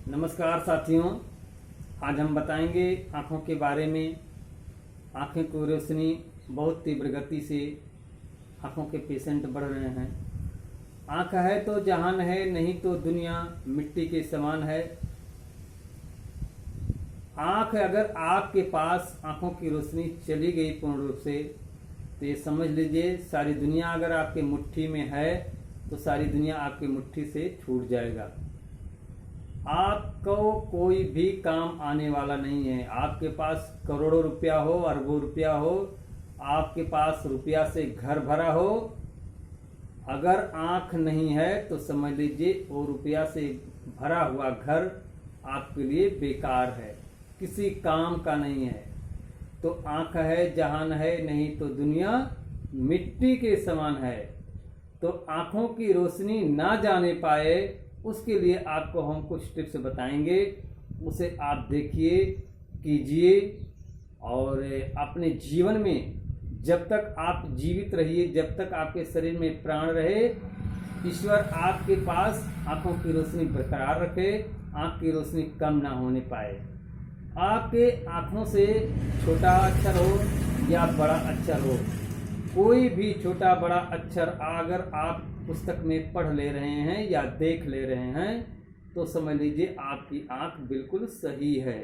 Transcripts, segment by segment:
नमस्कार साथियों, आज हम बताएंगे आँखों के बारे में। आँखें की रोशनी बहुत तीव्र गति से आँखों के पेशेंट बढ़ रहे हैं। आँख है तो जहान है, नहीं तो दुनिया मिट्टी के समान है। आँख अगर आपके पास आँखों की रोशनी चली गई पूर्ण रूप से तो ये समझ लीजिए सारी दुनिया अगर आपके मुट्ठी में है तो सारी दुनिया आपकी मुट्ठी से छूट जाएगा। आपको कोई भी काम आने वाला नहीं है। आपके पास करोड़ों रुपया हो, अरबों रुपया हो, आपके पास रुपया से घर भरा हो, अगर आंख नहीं है तो समझ लीजिए वो रुपया से भरा हुआ घर आपके लिए बेकार है, किसी काम का नहीं है। तो आंख है जहान है, नहीं तो दुनिया मिट्टी के समान है। तो आंखों की रोशनी ना जाने पाए उसके लिए आपको हम कुछ टिप्स बताएंगे, उसे आप देखिए, कीजिए और अपने जीवन में जब तक आप जीवित रहिए, जब तक आपके शरीर में प्राण रहे, ईश्वर आपके पास आंखों की रोशनी बरकरार रखे, आंख की रोशनी कम ना होने पाए। आपके आंखों से छोटा अक्षर हो या बड़ा अक्षर हो, कोई भी छोटा बड़ा अक्षर अगर आप पुस्तक में पढ़ ले रहे हैं या देख ले रहे हैं तो समझ लीजिए आपकी आंख बिल्कुल सही है।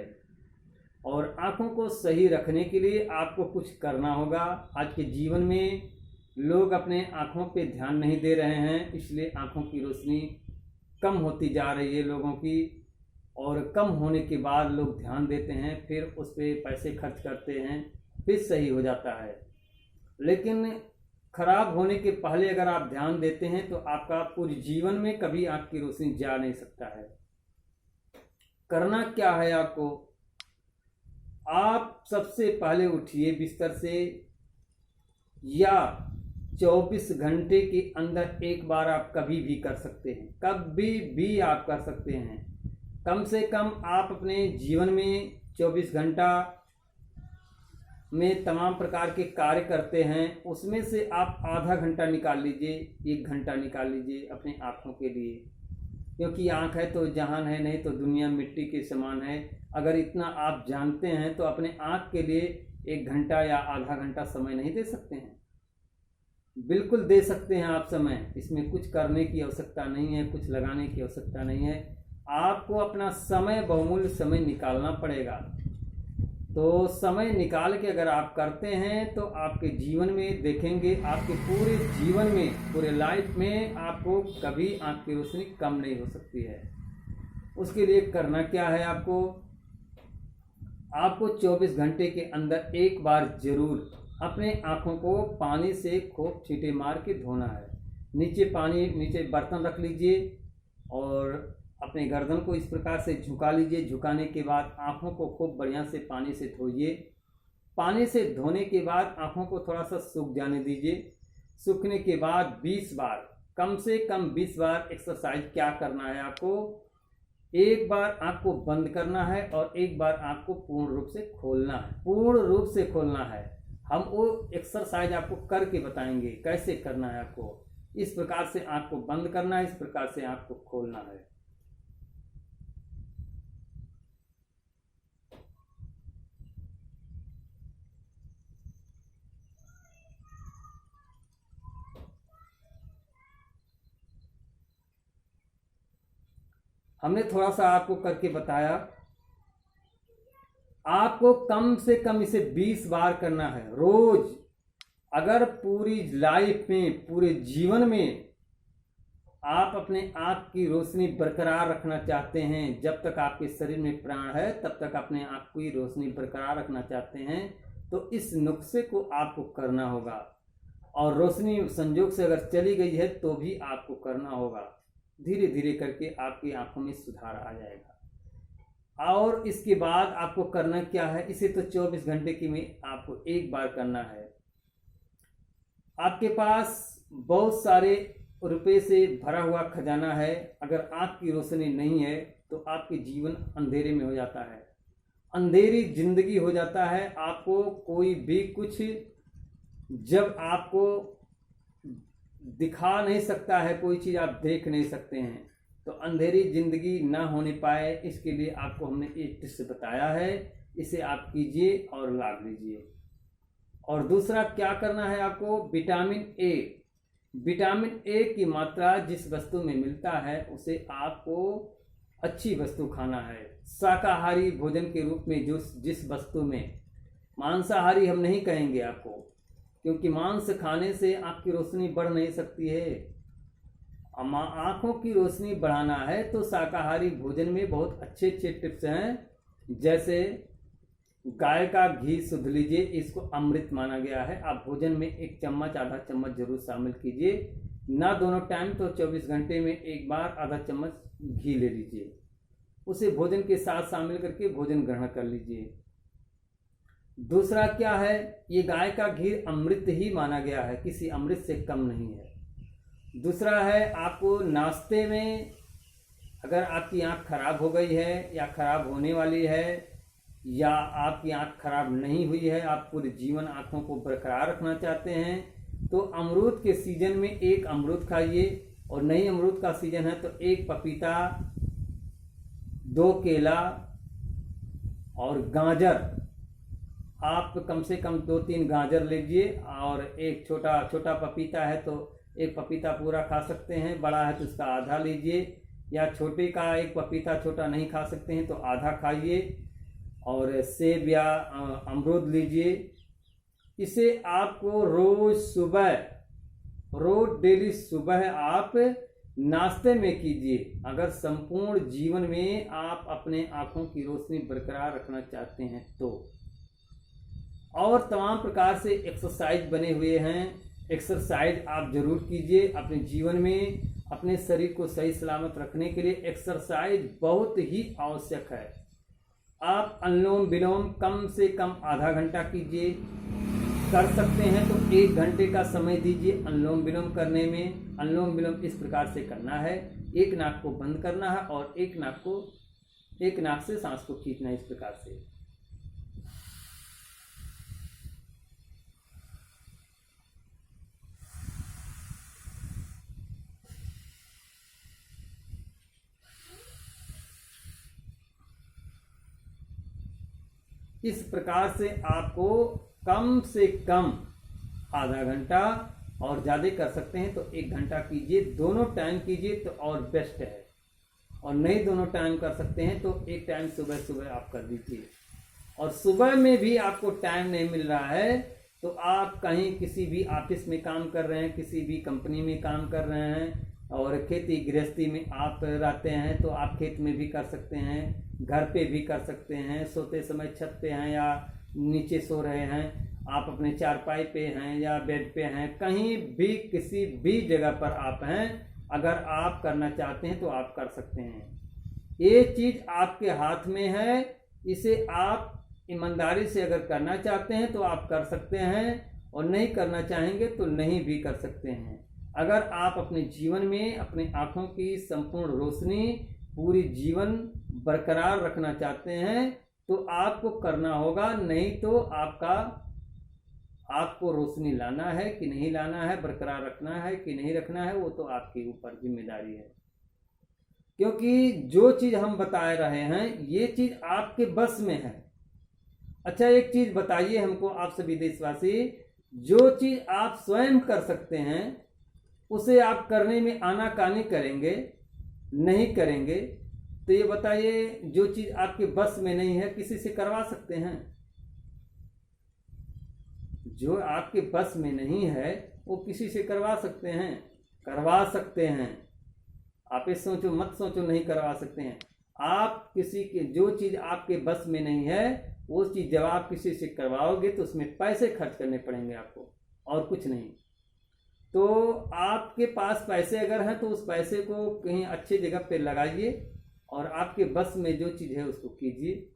और आंखों को सही रखने के लिए आपको कुछ करना होगा। आज के जीवन में लोग अपने आंखों पे ध्यान नहीं दे रहे हैं, इसलिए आंखों की रोशनी कम होती जा रही है लोगों की। और कम होने के बाद लोग ध्यान देते हैं, फिर उस पर पैसे खर्च करते हैं, फिर सही हो जाता है। लेकिन खराब होने के पहले अगर आप ध्यान देते हैं तो आपका पूरे जीवन में कभी आंख की रोशनी जा नहीं सकता है। करना क्या है आपको? आप सबसे पहले उठिए बिस्तर से, या 24 घंटे के अंदर एक बार आप कभी भी कर सकते हैं, कभी भी आप कर सकते हैं। कम से कम आप अपने जीवन में 24 घंटा में तमाम प्रकार के कार्य करते हैं, उसमें से आप आधा घंटा निकाल लीजिए, 1 घंटा निकाल लीजिए अपनी आँखों के लिए। क्योंकि आँख है तो जहान है, नहीं तो दुनिया मिट्टी के समान है। अगर इतना आप जानते हैं तो अपने आँख के लिए 1 घंटा या आधा घंटा समय नहीं दे सकते हैं? बिल्कुल दे सकते हैं आप समय। इसमें कुछ करने की आवश्यकता नहीं है, कुछ लगाने की आवश्यकता नहीं है। आपको अपना समय, बहुमूल्य समय निकालना पड़ेगा। तो समय निकाल के अगर आप करते हैं तो आपके जीवन में देखेंगे, आपके पूरे जीवन में, पूरे लाइफ में आपको कभी आँख की रोशनी कम नहीं हो सकती है। उसके लिए करना क्या है आपको? 24 घंटे के अंदर एक बार जरूर अपने आँखों को पानी से खूब छींटे मार के धोना है। नीचे बर्तन रख लीजिए और अपने गर्दन को इस प्रकार से झुका लीजिए। झुकाने के बाद आँखों को खूब बढ़िया से पानी से धोइए। पानी से धोने के बाद आँखों को थोड़ा सा सूख जाने दीजिए। सूखने के बाद 20 बार, कम से कम 20 बार एक्सरसाइज क्या करना है आपको? एक बार आँख को बंद करना है और एक बार आँख को पूर्ण रूप से खोलना है, पूर्ण रूप से खोलना है। हम वो एक्सरसाइज आपको करके बताएंगे कैसे करना है आपको। इस प्रकार से आँख को बंद करना है, इस प्रकार से आँख को खोलना है। हमने थोड़ा सा आपको करके बताया। आपको कम से कम इसे 20 बार करना है रोज। अगर पूरी लाइफ में, पूरे जीवन में आप अपने आँख की रोशनी बरकरार रखना चाहते हैं, जब तक आपके शरीर में प्राण है तब तक अपने आँख की रोशनी बरकरार रखना चाहते हैं, तो इस नुस्खे को आपको करना होगा। और रोशनी संजोग से अगर चली गई है तो भी आपको करना होगा। धीरे धीरे करके आपकी आंखों में सुधार आ जाएगा। और इसके बाद आपको करना क्या है? इसे तो 24 घंटे की में आपको एक बार करना है। आपके पास बहुत सारे रुपए से भरा हुआ खजाना है, अगर आंख की रोशनी नहीं है तो आपके जीवन अंधेरे में हो जाता है, अंधेरी जिंदगी हो जाता है। आपको कोई भी कुछ जब आपको दिखा नहीं सकता है, कोई चीज़ आप देख नहीं सकते हैं, तो अंधेरी जिंदगी ना होने पाए, इसके लिए आपको हमने एक टिप्स बताया है, इसे आप कीजिए और लाभ लीजिए। और दूसरा क्या करना है आपको, विटामिन ए। विटामिन ए की मात्रा जिस वस्तु में मिलता है उसे आपको अच्छी वस्तु खाना है। शाकाहारी भोजन के रूप में जिस वस्तु में, मांसाहारी हम नहीं कहेंगे आपको, क्योंकि मांस खाने से आपकी रोशनी बढ़ नहीं सकती है। आँखों की रोशनी बढ़ाना है तो शाकाहारी भोजन में बहुत अच्छे अच्छे टिप्स हैं, जैसे गाय का घी शुद्ध लीजिए, इसको अमृत माना गया है। आप भोजन में 1 चम्मच आधा चम्मच जरूर शामिल कीजिए, ना दोनों टाइम तो 24 घंटे में एक बार आधा चम्मच घी ले लीजिए, उसे भोजन के साथ शामिल करके भोजन ग्रहण कर लीजिए। दूसरा क्या है, ये गाय का घी अमृत ही माना गया है, किसी अमृत से कम नहीं है। दूसरा है, आपको नाश्ते में अगर आपकी आँख खराब हो गई है या खराब होने वाली है, या आपकी आँख खराब नहीं हुई है, आप पूरे जीवन आँखों को बरकरार रखना चाहते हैं, तो अमरूद के सीजन में 1 अमरूद खाइए, और नहीं अमरूद का सीजन है तो 1 पपीता, 2 केला और गाजर, आप कम से कम 2-3 गाजर लीजिए, और एक छोटा पपीता है तो 1 पपीता पूरा खा सकते हैं, बड़ा है तो उसका आधा लीजिए, या छोटे का 1 पपीता छोटा नहीं खा सकते हैं तो आधा खाइए, और सेब या अमरूद लीजिए। इसे आपको रोज डेली सुबह आप नाश्ते में कीजिए, अगर संपूर्ण जीवन में आप अपने आँखों की रोशनी बरकरार रखना चाहते हैं तो। और तमाम प्रकार से एक्सरसाइज बने हुए हैं, एक्सरसाइज आप जरूर कीजिए अपने जीवन में। अपने शरीर को सही सलामत रखने के लिए एक्सरसाइज बहुत ही आवश्यक है। आप अनुलोम विलोम कम से कम आधा घंटा कीजिए, कर सकते हैं तो 1 घंटे का समय दीजिए अनुलोम विलोम करने में। अनुलोम विलोम इस प्रकार से करना है, एक नाक को बंद करना है और एक नाक से सांस को खींचना है, इस प्रकार से। इस प्रकार से आपको कम से कम आधा घंटा, और ज़्यादा कर सकते हैं तो 1 घंटा कीजिए, दोनों टाइम कीजिए तो और बेस्ट है। और नहीं दोनों टाइम कर सकते हैं तो एक टाइम सुबह आप कर दीजिए। और सुबह में भी आपको टाइम नहीं मिल रहा है तो आप कहीं किसी भी ऑफिस में काम कर रहे हैं, किसी भी कंपनी में काम कर रहे हैं, और खेती गृहस्थी में आप रहते हैं तो आप खेत में भी कर सकते हैं, घर पे भी कर सकते हैं, सोते समय छत पे हैं या नीचे सो रहे हैं, आप अपने चारपाई पे हैं या बेड पे हैं, कहीं भी किसी भी जगह पर आप हैं, अगर आप करना चाहते हैं तो आप कर सकते हैं। ये चीज़ आपके हाथ में है, इसे आप ईमानदारी से अगर करना चाहते हैं तो आप कर सकते हैं, और नहीं करना चाहेंगे तो नहीं भी कर सकते हैं। अगर आप अपने जीवन में अपने आँखों की संपूर्ण रोशनी पूरी जीवन बरकरार रखना चाहते हैं तो आपको करना होगा, नहीं तो आपको रोशनी लाना है कि नहीं लाना है, बरकरार रखना है कि नहीं रखना है, वो तो आपके ऊपर जिम्मेदारी है। क्योंकि जो चीज़ हम बता रहे हैं ये चीज़ आपके बस में है। अच्छा, एक चीज़ बताइए हमको, आप सभी देशवासी, जो चीज़ आप स्वयं कर सकते हैं उसे आप करने में आनाकानी करेंगे, नहीं करेंगे, तो ये बताइए, जो चीज़ आपके बस में नहीं है किसी से करवा सकते हैं? जो आपके बस में नहीं है वो किसी से करवा सकते हैं? करवा सकते हैं। आप ये सोचो मत सोचो नहीं करवा सकते हैं। आप किसी के, जो चीज़ आपके बस में नहीं है वो चीज़ जब आप किसी से करवाओगे तो उसमें पैसे खर्च करने पड़ेंगे आपको, और कुछ नहीं। तो आपके पास पैसे अगर हैं तो उस पैसे को कहीं अच्छी जगह पे लगाइए और आपके बस में जो चीज़ है उसको कीजिए।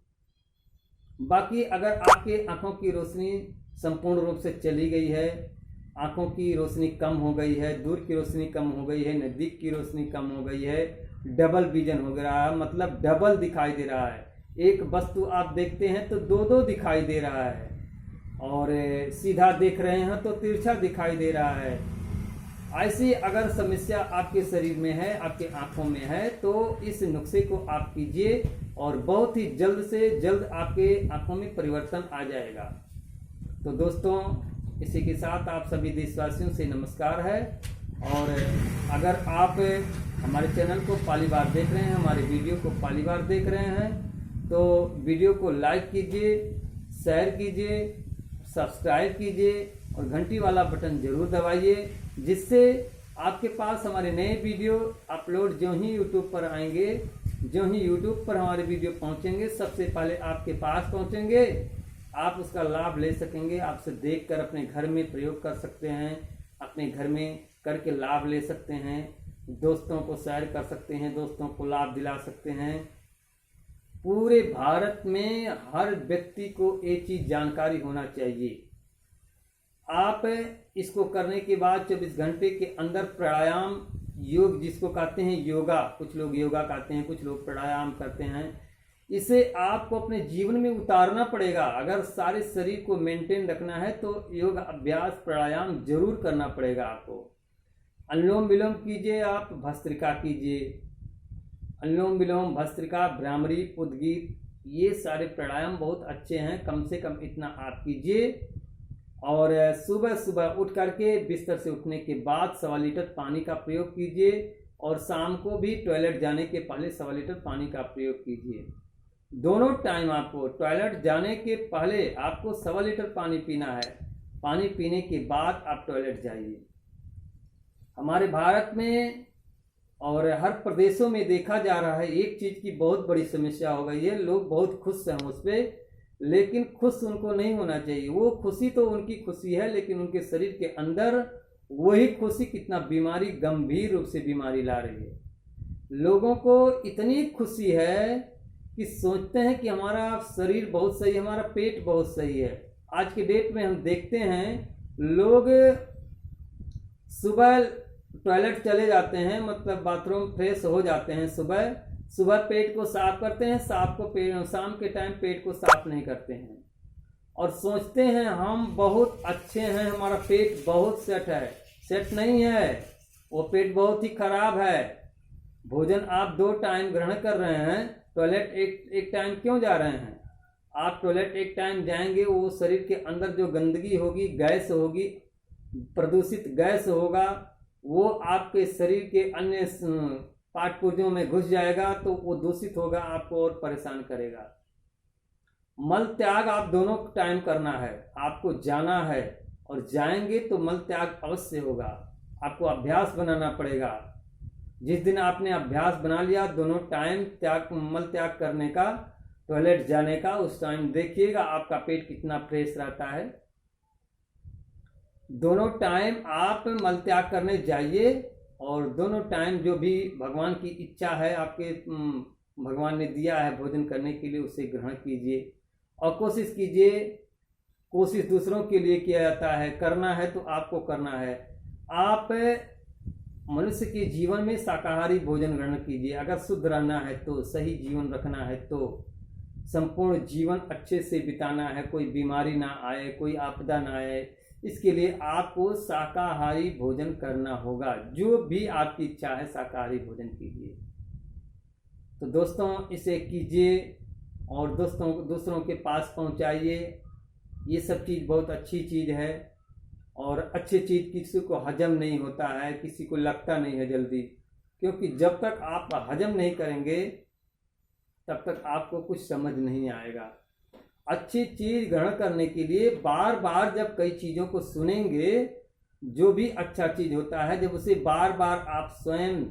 बाकी अगर आपके आँखों की रोशनी संपूर्ण रूप से चली गई है, आँखों की रोशनी कम हो गई है, दूर की रोशनी कम हो गई है, नज़दीक की रोशनी कम हो गई है, डबल विजन हो रहा है, मतलब डबल दिखाई दे रहा है, एक वस्तु आप देखते हैं तो दो दिखाई दे रहा है, और सीधा देख रहे हैं तो तिरछा दिखाई दे रहा है, ऐसी अगर समस्या आपके शरीर में है, आपके आंखों में है, तो इस नुस्खे को आप कीजिए और बहुत ही जल्द से जल्द आपके आंखों में परिवर्तन आ जाएगा। तो दोस्तों, इसी के साथ आप सभी देशवासियों से नमस्कार है। और अगर आप हमारे चैनल को पहली बार देख रहे हैं, हमारे वीडियो को पहली बार देख रहे हैं, तो वीडियो को लाइक कीजिए, शेयर कीजिए, सब्सक्राइब कीजिए और घंटी वाला बटन जरूर दबाइए, जिससे आपके पास हमारे नए वीडियो अपलोड जो ही यूट्यूब पर आएंगे, जो ही यूट्यूब पर हमारे वीडियो पहुंचेंगे, सबसे पहले आपके पास पहुंचेंगे, आप उसका लाभ ले सकेंगे। आपसे देखकर अपने घर में प्रयोग कर सकते हैं, अपने घर में करके लाभ ले सकते हैं, दोस्तों को शेयर कर सकते हैं, दोस्तों को लाभ दिला सकते हैं। पूरे भारत में हर व्यक्ति को ये चीज जानकारी होना चाहिए। आप इसको करने के बाद 24 घंटे के अंदर प्राणायाम, योग जिसको कहते हैं योगा, कुछ लोग योगा कहते हैं, कुछ लोग प्राणायाम करते हैं, इसे आपको अपने जीवन में उतारना पड़ेगा। अगर सारे शरीर को मेंटेन रखना है तो योग अभ्यास प्राणायाम जरूर करना पड़ेगा आपको। अनुलोम विलोम कीजिए, आप भस्त्रिका कीजिए, अनुलोम विलोम, भस्त्रिका, भ्रामरी, उद्गीत, ये सारे प्राणायाम बहुत अच्छे हैं। कम से कम इतना आप कीजिए और सुबह सुबह उठ करके बिस्तर से उठने के बाद 1.25 लीटर पानी का प्रयोग कीजिए और शाम को भी टॉयलेट जाने के पहले 1.25 लीटर पानी का प्रयोग कीजिए। दोनों टाइम आपको टॉयलेट जाने के पहले आपको 1.25 लीटर पानी पीना है, पानी पीने के बाद आप टॉयलेट जाइए। हमारे भारत में और हर प्रदेशों में देखा जा रहा है, एक चीज की बहुत बड़ी समस्या हो गई है, लोग बहुत खुश हैं उस पर, लेकिन खुश उनको नहीं होना चाहिए। वो खुशी तो उनकी खुशी है, लेकिन उनके शरीर के अंदर वही खुशी कितना बीमारी, गंभीर रूप से बीमारी ला रही है। लोगों को इतनी खुशी है कि सोचते हैं कि हमारा शरीर बहुत सही है, हमारा पेट बहुत सही है। आज के डेट में हम देखते हैं लोग सुबह टॉयलेट चले जाते हैं, मतलब बाथरूम फ्रेश हो जाते हैं, सुबह पेट को साफ करते हैं, शाम के टाइम पेट को साफ नहीं करते हैं और सोचते हैं हम बहुत अच्छे हैं, हमारा पेट बहुत सेट है। सेट नहीं है, वो पेट बहुत ही खराब है। भोजन आप 2 टाइम ग्रहण कर रहे हैं, टॉयलेट एक टाइम क्यों जा रहे हैं? आप टॉयलेट एक टाइम जाएंगे, वो शरीर के अंदर जो गंदगी होगी, गैस होगी, प्रदूषित गैस होगा, वो आपके शरीर के अन्य पार्ट पुर्जों में घुस जाएगा, तो वो दूषित होगा, आपको और परेशान करेगा। मल त्याग आप दोनों टाइम करना है, आपको जाना है और जाएंगे तो मल त्याग अवश्य होगा। आपको अभ्यास बनाना पड़ेगा। जिस दिन आपने अभ्यास बना लिया दोनों टाइम मल त्याग करने का, टॉयलेट जाने का, उस टाइम देखिएगा आपका पेट कितना फ्रेश रहता है। दोनों टाइम आप मल त्याग करने जाइए और दोनों टाइम जो भी भगवान की इच्छा है, आपके भगवान ने दिया है भोजन करने के लिए, उसे ग्रहण कीजिए और कोशिश कीजिए। कोशिश दूसरों के लिए किया जाता है, करना है तो आपको करना है। आप मनुष्य के जीवन में शाकाहारी भोजन ग्रहण कीजिए। अगर शुद्ध रहना है तो, सही जीवन रखना है तो, संपूर्ण जीवन अच्छे से बिताना है, कोई बीमारी ना आए, कोई आपदा ना आए, इसके लिए आपको शाकाहारी भोजन करना होगा। जो भी आपकी इच्छा है शाकाहारी भोजन कीजिए। तो दोस्तों, इसे कीजिए और दूसरों के पास पहुंचाइए। ये सब चीज़ बहुत अच्छी चीज़ है और अच्छी चीज़ किसी को हजम नहीं होता है, किसी को लगता नहीं है जल्दी, क्योंकि जब तक आप हजम नहीं करेंगे तब तक आपको कुछ समझ नहीं आएगा। अच्छी चीज ग्रहण करने के लिए बार बार जब कई चीज़ों को सुनेंगे, जो भी अच्छा चीज होता है, जब उसे बार बार आप स्वयं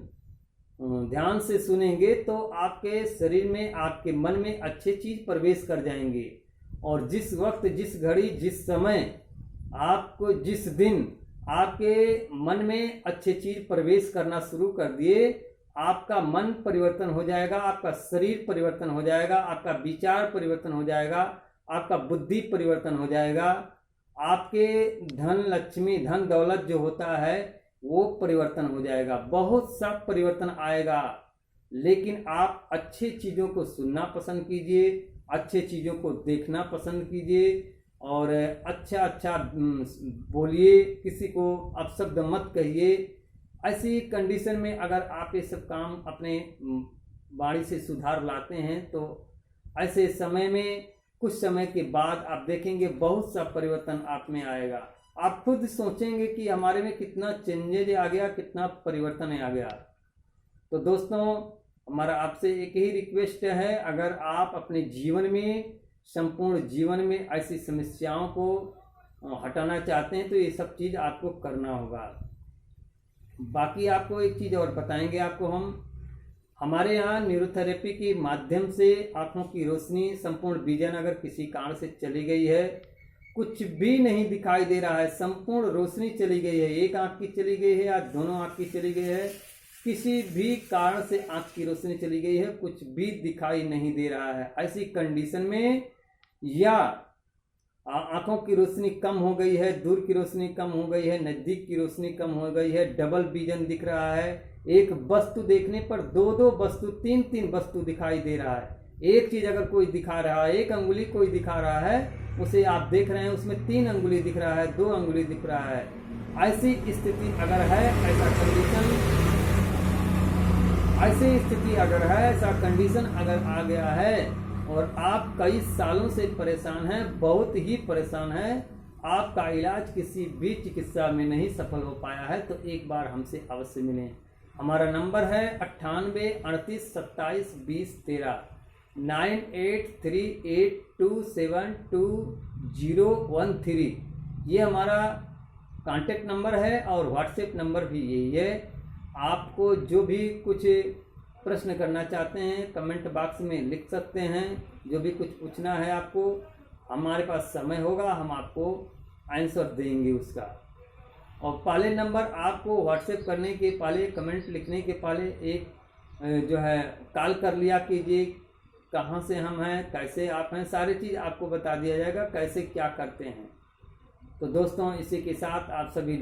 ध्यान से सुनेंगे तो आपके शरीर में, आपके मन में अच्छे चीज प्रवेश कर जाएंगे। और जिस वक्त, जिस घड़ी, जिस समय आपको, जिस दिन आपके मन में अच्छे चीज प्रवेश करना शुरू कर दिए, आपका मन परिवर्तन हो जाएगा, आपका शरीर परिवर्तन हो जाएगा, आपका विचार परिवर्तन हो जाएगा, आपका बुद्धि परिवर्तन हो जाएगा, आपके धन लक्ष्मी, धन दौलत जो होता है वो परिवर्तन हो जाएगा। बहुत सा परिवर्तन आएगा। लेकिन आप अच्छी चीज़ों को सुनना पसंद कीजिए, अच्छे चीज़ों को देखना पसंद कीजिए और अच्छा अच्छा बोलिए, किसी को अपशब्द मत कहिए। ऐसी कंडीशन में अगर आप ये सब काम अपने वाणी से सुधार लाते हैं तो ऐसे समय में कुछ समय के बाद आप देखेंगे बहुत सा परिवर्तन आप में आएगा। आप खुद सोचेंगे कि हमारे में कितना चेंजेज आ गया, कितना परिवर्तन आ गया। तो दोस्तों, हमारा आपसे एक ही रिक्वेस्ट है, अगर आप अपने जीवन में, संपूर्ण जीवन में ऐसी समस्याओं को हटाना चाहते हैं तो ये सब चीज़ आपको करना होगा। बाकी आपको एक चीज़ और बताएंगे आपको हम, हमारे यहाँ न्यूरोथेरेपी के माध्यम से आँखों की रोशनी, संपूर्ण विजन अगर किसी कारण से चली गई है, कुछ भी नहीं दिखाई दे रहा है, संपूर्ण रोशनी चली गई है, एक आँख की चली गई है या दोनों आँख की चली गई है, किसी भी कारण से आँख की रोशनी चली गई है, कुछ भी दिखाई नहीं दे रहा है, ऐसी कंडीशन में या आँखों की रोशनी कम हो गई है, दूर की रोशनी कम हो गई है, नज़दीक की रोशनी कम हो गई है, डबल विजन दिख रहा है, एक वस्तु देखने पर दो दो वस्तु, तीन तीन वस्तु दिखाई दे रहा है, एक चीज़ अगर कोई दिखा रहा है, एक अंगुली कोई दिखा रहा है, उसे आप देख रहे हैं उसमें 3 अंगुली दिख रहा है, 2 अंगुली दिख रहा है। ऐसी स्थिति अगर है, ऐसा कंडीशन अगर आ गया है और आप कई सालों से परेशान हैं, बहुत ही परेशान हैं, आपका इलाज किसी भी चिकित्सा में नहीं सफल हो पाया है, तो एक बार हमसे अवश्य मिलें। हमारा नंबर है 98 38 27 20 13, 9838272013। ये हमारा कांटेक्ट नंबर है और व्हाट्सएप नंबर भी यही है। आपको जो भी कुछ प्रश्न करना चाहते हैं कमेंट बॉक्स में लिख सकते हैं, जो भी कुछ पूछना है आपको, हमारे पास समय होगा हम आपको आंसर देंगे उसका। और पहले नंबर आपको व्हाट्सएप करने के पहले, कमेंट लिखने के पहले एक जो है कॉल कर लिया कीजिए, कहाँ से हम हैं, कैसे आप हैं, सारी चीज़ आपको बता दिया जाएगा, कैसे क्या करते हैं। तो दोस्तों, इसी के साथ आप सभी